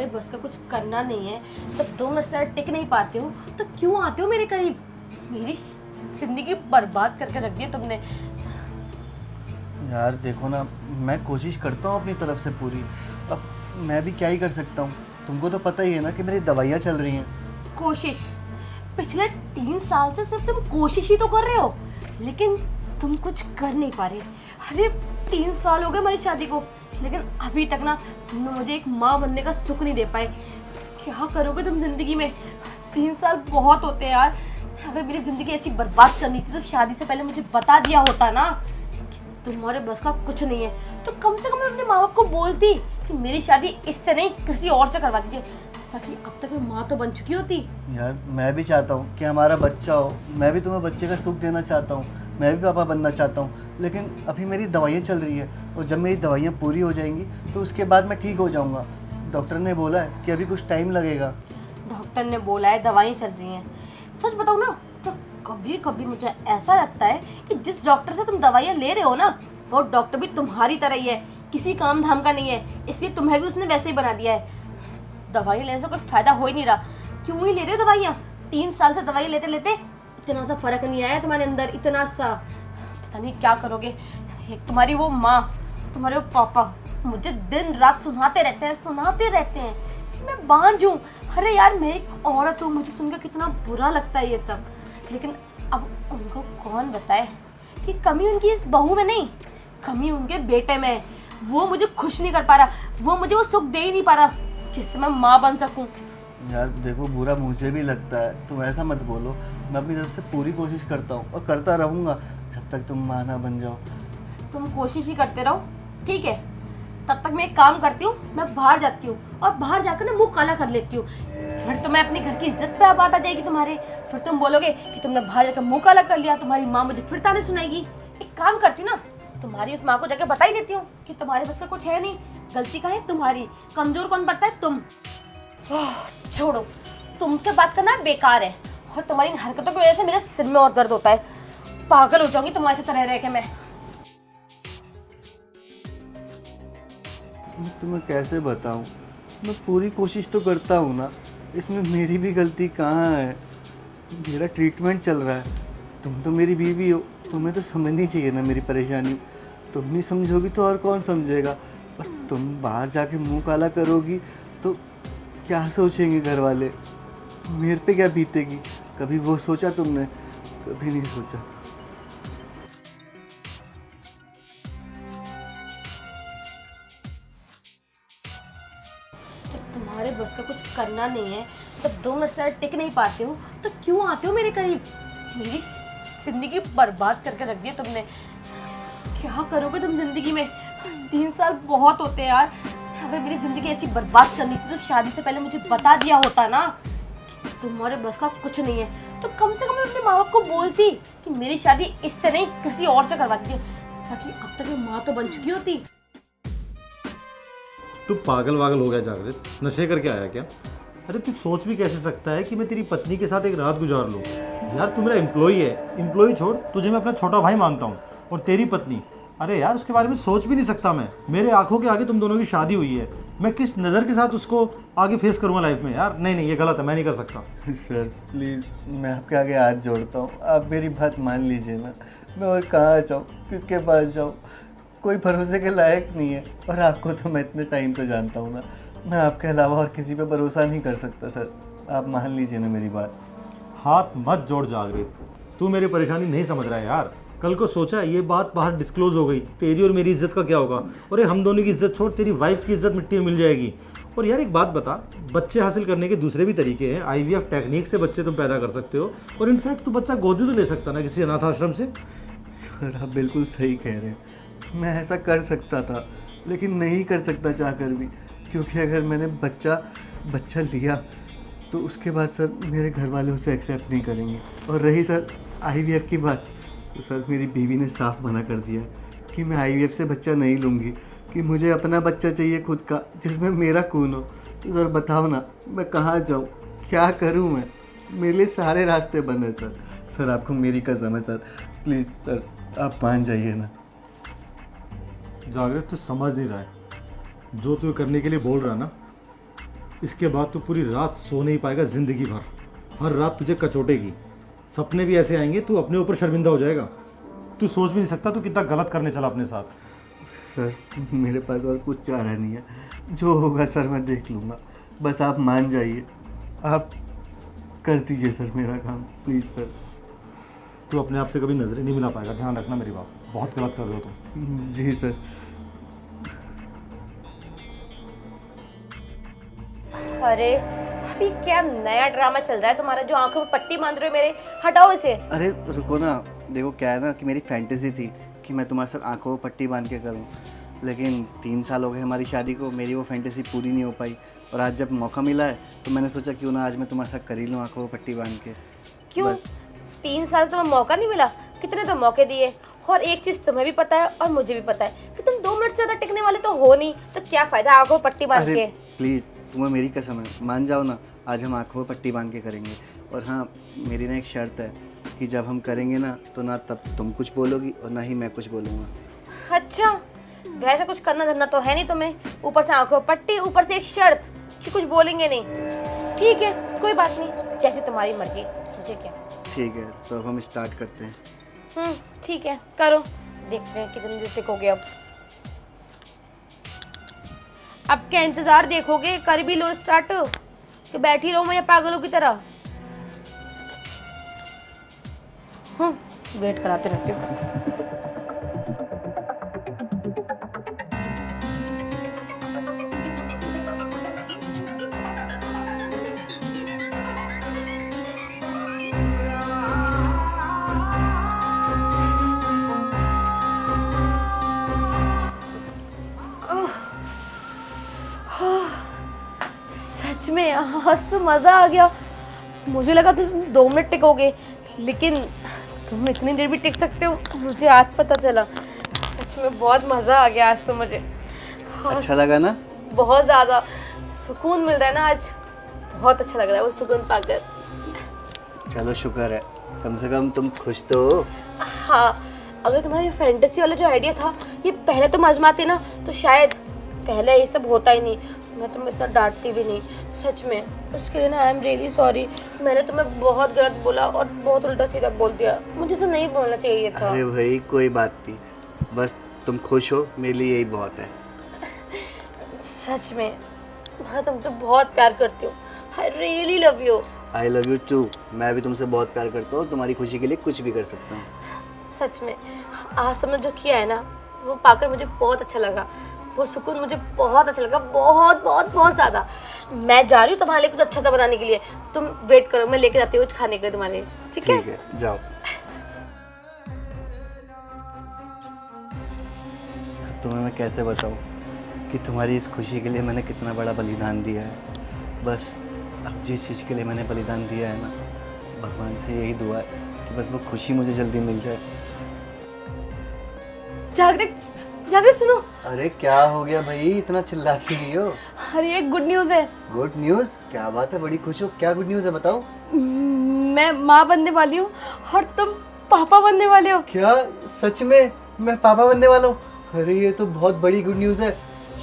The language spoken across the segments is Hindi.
तुम्हारे बस का कुछ करना नहीं है, तब 2 मिनट से टिक नहीं पाते हो तो क्यों आते हो मेरे करीब? मेरी जिंदगी बर्बाद करके रख दी है तुमने। यार देखो ना, मैं कोशिश करता हूँ अपनी तरफ से पूरी। अब मैं भी क्या ही कर सकता हूँ। तुमको तो पता ही है ना कि मेरी दवाइयाँ चल रही हैं। कोशिश? पिछले 3 साल से सिर्फ तुम कोशिश ही तो कर रहे हो, लेकिन तुम कुछ कर नहीं पा रहे। अरे 3 साल हो गए हमारी शादी को, लेकिन अभी तक ना तुमने मुझे एक माँ बनने का सुख नहीं दे पाए। क्या करोगे तुम जिंदगी में? 3 साल बहुत होते हैं यार। अगर मेरी जिंदगी ऐसी बर्बाद करनी थी तो शादी से पहले मुझे बता दिया होता ना कि तुम्हारे बस का कुछ नहीं है। तो कम से कम मैं अपने माँ बाप को बोलती कि मेरी शादी इससे नहीं किसी और से करवा दीजिए, ताकि अब तक मैं माँ तो बन चुकी होती। यार मैं भी चाहता हूँ कि हमारा बच्चा हो। मैं भी तुम्हें बच्चे का सुख देना चाहता हूँ। मैं भी पापा बनना चाहता हूँ। लेकिन अभी मेरी दवाइयाँ चल रही है, और जब मेरी दवाइयाँ पूरी हो जाएंगी तो उसके बाद मैं ठीक हो जाऊँगा। डॉक्टर ने बोला है कि अभी कुछ टाइम लगेगा। डॉक्टर ने बोला है दवाएं चल रही हैं। सच बताऊं ना तो कभी कभी मुझे ऐसा लगता है कि जिस डॉक्टर से तुम दवाइयाँ ले रहे हो ना, वो डॉक्टर भी तुम्हारी तरह ही है, किसी काम धाम का नहीं है, इसलिए तुम्हें भी उसने वैसे ही बना दिया है। दवाई लेने से कोई फायदा हो ही नहीं रहा। क्यों ही ले रहे हो दवाइयाँ? 3 साल से दवाई लेते लेते इतना सा फर्क नहीं आया तुम्हारे अंदर, इतना सा। पता नहीं क्या करोगे। एक तुम्हारी वो माँ, तुम्हारे वो पापा मुझे दिन रात सुनाते रहते हैं कि मैं बांझ हूँ। अरे यार मैं एक औरत हूँ, मुझे सुनकर कितना बुरा लगता है ये सब। लेकिन अब उनको कौन बताए कि कमी उनकी इस बहू में नहीं, कमी उनके बेटे में है। वो मुझे खुश नहीं कर पा रहा, वो मुझे वो सुख दे ही नहीं पा रहा जिससे मैं माँ बन सकूँ। यार देखो, बुरा मुझे भी लगता है, तुम ऐसा मत बोलो। मैं अपनी तरफ से पूरी कोशिश करता हूँ और करता रहूँगा जब तक तुम माँ ना बन जाओ। तुम कोशिश ही करते रहो, ठीक है? तब तक मैं एक काम करती हूँ, मैं बाहर जाती हूँ और बाहर जाकर ना मुंह काला कर लेती हूँ। फिर तो मैं अपने घर की इज्जत पे बात आ जाएगी तुम्हारे। फिर तुम बोलोगे कि तुमने बाहर जाकर मुंह काला कर लिया, तुम्हारी माँ मुझे फिर ताने सुनाएगी। एक काम करती हूँ ना, तुम्हारी उस माँ को जाकर बता ही देती हूँ कि तुम्हारे बस का कुछ है नहीं, गलती का है तुम्हारी, कमजोर कौन पड़ता है? तुम। छोड़ो, तुमसे बात करना बेकार है, और तुम्हारी इन हरकतों की वजह से मेरे सिर में और दर्द होता है। पागल हो जाऊंगी तुम्हारे से तरह रह के मैं। मैं तुम्हें कैसे बताऊं? मैं पूरी कोशिश तो करता हूँ ना, इसमें मेरी भी गलती कहाँ है? मेरा ट्रीटमेंट चल रहा है। तुम तो मेरी बीवी हो, तुम्हें तो समझनी चाहिए ना मेरी परेशानी। तुम नहीं समझोगी तो और कौन समझेगा? और तुम बाहर जाके मुंह काला करोगी तो क्या सोचेंगे घर वाले? मेरे पे क्या बीतेगी? कभी वो सोचा तुमने? कभी नहीं सोचा। जब तुम्हारे बस का कुछ करना नहीं है, तब 2 मिनट से टिक नहीं पाते हो तो क्यों आते हो मेरे करीब? मेरी जिंदगी बर्बाद करके रख दी है तुमने। क्या करोगे तुम जिंदगी में? 3 साल बहुत होते हैं यार। अगर मेरी जिंदगी ऐसी बर्बाद करनी थी तो शादी से पहले मुझे बता दिया होता ना कि तुम्हारे बस का कुछ नहीं है। तो कम से कम मैं अपने माँ बाप को बोलती कि मेरी शादी इससे नहीं किसी और से करवा दीजिए, ताकि अब तक मैं माँ तो बन चुकी होती। तू पागल वागल हो गया जागृत? नशे करके आया क्या? अरे तू सोच भी कैसे सकता है कि मैं तेरी पत्नी के साथ एक रात गुजार लूँ? यार तू मेरा एम्प्लॉई है। एम्प्लॉई छोड़, तुझे मैं अपना छोटा भाई मानता हूँ। और तेरी पत्नी, अरे यार उसके बारे में सोच भी नहीं सकता मैं। मेरे आंखों के आगे तुम दोनों की शादी हुई है, मैं किस नज़र के साथ उसको आगे फेस करूँगा लाइफ में? यार नहीं नहीं, ये गलत है, मैं नहीं कर सकता। सर प्लीज़, मैं आपके आगे हाथ जोड़ता हूँ, आप मेरी बात मान लीजिए ना। मैं और कहाँ जाऊँ, किसके पास जाऊँ? कोई भरोसे के लायक नहीं है। और आपको तो मैं इतने टाइम से जानता हूँ ना, मैं आपके अलावा और किसी पे भरोसा नहीं कर सकता सर। आप मान लीजिए ना मेरी बात। हाथ मत जोड़ जागृत, तू मेरी परेशानी नहीं समझ रहा है यार। कल को सोचा ये बात बाहर डिस्क्लोज हो गई तो तेरी और मेरी इज्जत का क्या होगा? और ये हम दोनों की इज्जत छोड़, तेरी वाइफ की इज्जत मिट्टी में मिल जाएगी। और यार एक बात बता, बच्चे हासिल करने के दूसरे भी तरीके हैं। आईवीएफ टेक्निक से बच्चे तुम पैदा कर सकते हो, और इनफैक्ट तू बच्चा गोद भी तो ले सकता ना किसी अनाथ आश्रम से। सर आप बिल्कुल सही कह रहे हैं, मैं ऐसा कर सकता था, लेकिन नहीं कर सकता चाहकर भी। क्योंकि अगर मैंने बच्चा लिया तो उसके बाद सर मेरे घर वाले उसे एक्सेप्ट नहीं करेंगे। और रही सर आईवीएफ की बात, तो सर मेरी बीवी ने साफ मना कर दिया है कि मैं आईवीएफ से बच्चा नहीं लूँगी, कि मुझे अपना बच्चा चाहिए खुद का, जिसमें मेरा खून हो। तो सर बताओ ना, मैं कहाँ जाऊँ, क्या करूँ मैं? मेरे लिए सारे रास्ते बंद हैं सर। सर आपको मेरी कसम है सर, प्लीज़ सर आप मान जाइए ना। जागृत तू समझ नहीं रहा है जो तू करने के लिए बोल रहा है ना, इसके बाद तू पूरी रात सो नहीं पाएगा ज़िंदगी भर। हर रात तुझे कचोटेगी, सपने भी ऐसे आएंगे, तू अपने ऊपर शर्मिंदा हो जाएगा। तू सोच भी नहीं सकता तू कितना गलत करने चला अपने साथ। सर मेरे पास और कुछ चारा नहीं है, जो होगा सर मैं देख लूँगा, बस आप मान जाइए, आप कर दीजिए सर मेरा काम प्लीज़ सर। तू अपने आप से कभी नजरें नहीं मिला पाएगा, ध्यान रखना मेरी बात, बहुत गलत कर रहे हो तुम। जी सर। अरे अभी क्या नया ड्रामा चल रहा है तुम्हारा, जो आंखों में पट्टी बांध रहे हो मेरे, हटाओ इसे। अरे रुको ना, देखो क्या है ना कि मेरी फैंटेसी थी कि मैं तुम्हारे साथ आंखों में पट्टी बांध के करूं, लेकिन 3 साल हो गए हमारी शादी को, मेरी वो फैंटेसी पूरी नहीं हो पाई। और आज जब मौका मिला है तो मैंने सोचा क्यों ना आज मैं तुम्हारे साथ कर ही लूँ आंखों में पट्टी बांध के। क्यों? बस। 3 साल तुम्हें मौका नहीं मिला? कितने तो मौके दिए। और एक चीज तुम्हें भी पता है और मुझे भी पता है कि तुम 2 मिनट से ज्यादा टिकने वाले तो हो नहीं, तो क्या फायदा आंखों में पट्टी बांध अरे के। प्लीज़, तुम्हें मेरी कसम है, मान जाओ ना, आज हम आंखों में पट्टी बांध के करेंगे। और हाँ, मेरी ना एक शर्त है कि जब हम करेंगे ना तो ना तब तुम कुछ बोलोगी और ना ही मैं कुछ बोलूँगा। अच्छा, वैसे कुछ करना धरना तो है नहीं तुम्हें, ऊपर से आंखों में पट्टी, ऊपर से एक शर्त कि कुछ बोलेंगे नहीं। ठीक है, कोई बात नहीं, जैसे तुम्हारी मर्जी, मुझे क्या। ठीक है, तो अब हम स्टार्ट करते हैं। ठीक है, करो, देखते हैं कितने देर टिकोगे। अब क्या इंतजार देखोगे, कर भी लो स्टार्ट, कि बैठी रहो मैं पागलों की तरह। वेट कराते रहते हो। सच में आज तो मज़ा आ गया। मुझे लगा तुम 2 मिनट टिकोगे, लेकिन तुम इतनी देर भी टिक सकते हो, मुझे आज पता चला। सच में बहुत मज़ा आ गया आज तो मुझे। अच्छा लगा ना? बहुत ज़्यादा सुकून मिल रहा है ना आज, बहुत अच्छा लग रहा है वो सुकून पाकर। चलो शुक्र है, कम से कम तुम खुश तो हो। हाँ, अगर तुम्हारी फैंटेसी वाला जो आइडिया था ये पहले तुम आजमाते ना, तो शायद पहले ये सब होता ही नहीं, मैं तुम्हें इतना डांटती भी नहीं। सच में उसके लिए ना आई एम रियली सॉरी। मैंने तुम्हें बहुत गलत बोला और बहुत उल्टा सीधा बोल दिया, मुझे ऐसा नहीं बोलना चाहिए था। अरे भाई कोई बात नहीं, बस तुम खुश हो, मेरे लिए यही बहुत है। सच में मैं तुमसे बहुत प्यार करती हूँ, I really love you. I love you too. मैं भी तुमसे बहुत प्यार करता हूँ, तुम्हारी खुशी के लिए कुछ भी कर सकता हूँ। सच में आज तुमने जो किया है ना, वो पाकर मुझे बहुत अच्छा लगा, वो सुकून मुझे बहुत अच्छा लगा, बहुत बहुत बहुत ज़्यादा। मैं जा रही हूँ तुम्हारे लिए कुछ अच्छा सा बनाने के लिए, तुम वेट करो, मैं लेके जाती हूँ कुछ खाने के लिए तुम्हारे लिए। ठीक है? ठीक है, जाओ। तुम्हें मैं कैसे बताऊँ कि तुम्हारी इस खुशी के लिए मैंने कितना बड़ा बलिदान दिया है। बस अब जिस चीज़ के लिए मैंने बलिदान दिया है ना, भगवान से यही दुआ है कि बस वो खुशी मुझे जल्दी मिल जाए। जागृत, जागृत सुनो। अरे क्या हो गया भाई, इतना चिल्ला क्यों रही हो? अरे एक गुड न्यूज़ है। Good news? क्या बात है, बड़ी खुश हो, क्या गुड न्यूज़ है बताओ। मैं माँ बनने वाली हूँ और तुम पापा बनने वाले हो। क्या सच में मैं पापा बनने वाला हूँ? अरे ये तो बहुत बड़ी गुड न्यूज़ है।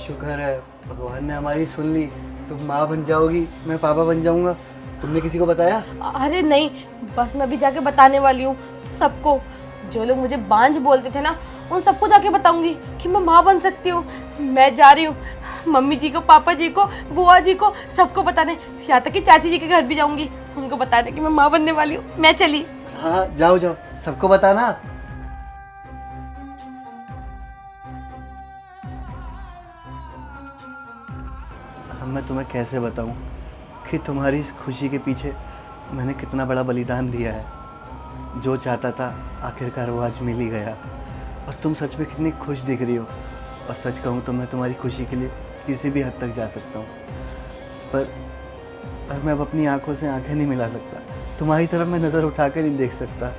शुक्र है भगवान ने हमारी सुन ली, तुम माँ बन जाओगी, मैं पापा बन जाऊँगा। तुमने किसी को बताया? अरे नहीं, बस मैं अभी जाके बताने वाली हूँ सबको। जो लोग मुझे बांझ बोलते थे ना, उन सबको जाके बताऊंगी कि मैं माँ बन सकती हूँ। मैं जा रही हूँ मम्मी जी को, पापा जी को, बुआ जी को, सबको बताने, यहाँ तक कि चाची जी के घर भी जाऊंगी, उनको बताने कि मैं माँ बनने वाली हूँ। मैं चली। हाँ जाओ जाओ, सबको बताना। अब मैं तुम्हें कैसे बताऊं कि तुम्हारी इस खुशी के पीछे मैंने कितना बड़ा बलिदान दिया है। जो चाहता था आखिरकार वो आज मिल ही गया। और तुम सच में कितनी खुश दिख रही हो। और सच कहूँ तो मैं तुम्हारी खुशी के लिए किसी भी हद तक जा सकता हूँ, पर मैं अब अपनी आंखों से आंखें नहीं मिला सकता। तुम्हारी तरफ मैं नज़र उठा कर नहीं देख सकता।